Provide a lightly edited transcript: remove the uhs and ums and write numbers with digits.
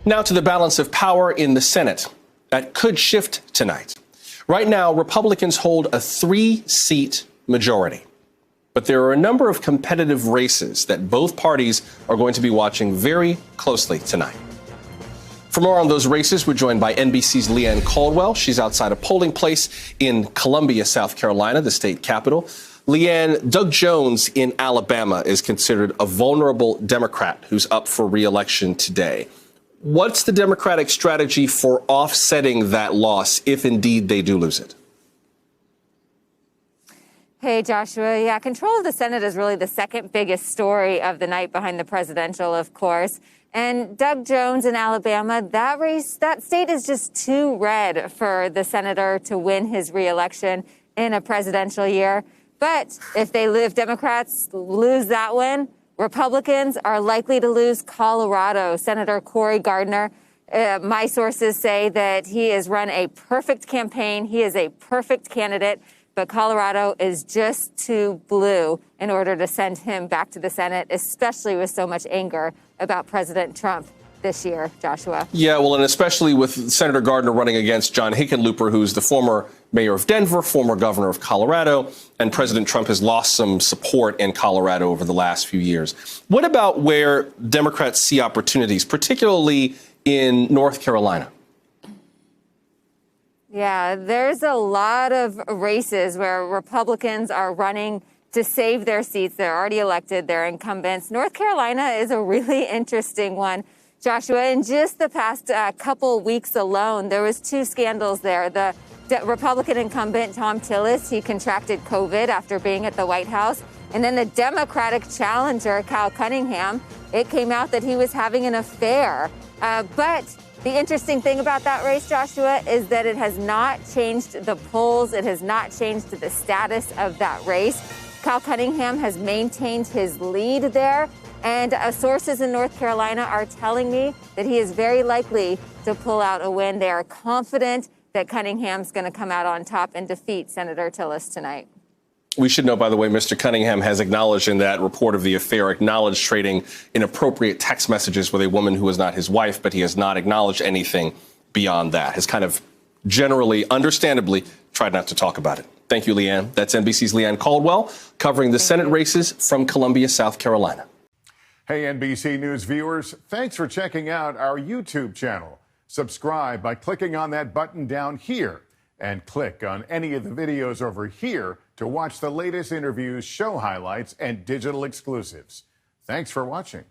Now to the balance of power in the Senate. That could shift tonight. Right now, Republicans hold a 3-seat majority. But there are a number of competitive races that both parties are going to be watching very closely tonight. For more on those races, we're joined by NBC's Leigh Caldwell. She's outside a polling place in Columbia, South Carolina, the state capital. Leigh, Doug Jones in Alabama is considered a vulnerable Democrat who's up for re-election today. What's the Democratic strategy for offsetting that loss if indeed they do lose it? Hey, Joshua. Yeah, control of the Senate is really the second biggest story of the night behind the presidential, of course. And Doug Jones in Alabama, that state is just too red for the senator to win his reelection in a presidential year. But if Democrats lose that win, Republicans are likely to lose Colorado. Senator Cory Gardner, my sources say that he has run a perfect campaign. He is a perfect candidate. But Colorado is just too blue in order to send him back to the Senate, especially with so much anger about President Trump this year, Joshua. Yeah, well, and especially with Senator Gardner running against John Hickenlooper, who's the former mayor of Denver, former governor of Colorado, and President Trump has lost some support in Colorado over the last few years. What about where Democrats see opportunities, particularly in North Carolina? Yeah, there's a lot of races where Republicans are running to save their seats. They're already elected. They're incumbents. North Carolina is a really interesting one, Joshua. In just the past couple weeks alone, there was 2 scandals there. The Republican incumbent, Tom Tillis, he contracted COVID after being at the White House. And then the Democratic challenger, Cal Cunningham, it came out that he was having an affair. But the interesting thing about that race, Joshua, is that it has not changed the polls. It has not changed the status of that race. Cal Cunningham has maintained his lead there. And sources in North Carolina are telling me that he is very likely to pull out a win. They are confident that Cunningham's going to come out on top and defeat Senator Tillis tonight. We should know, by the way, Mr. Cunningham has acknowledged in that report of the affair, acknowledged trading inappropriate text messages with a woman who is not his wife, but he has not acknowledged anything beyond that. Has kind of generally, understandably, tried not to talk about it. Thank you, Leigh. That's NBC's Leigh Caldwell covering the Senate races from Columbia, South Carolina. Hey, NBC News viewers, thanks for checking out our YouTube channel. Subscribe by clicking on that button down here and click on any of the videos over here to watch the latest interviews, show highlights, and digital exclusives. Thanks for watching.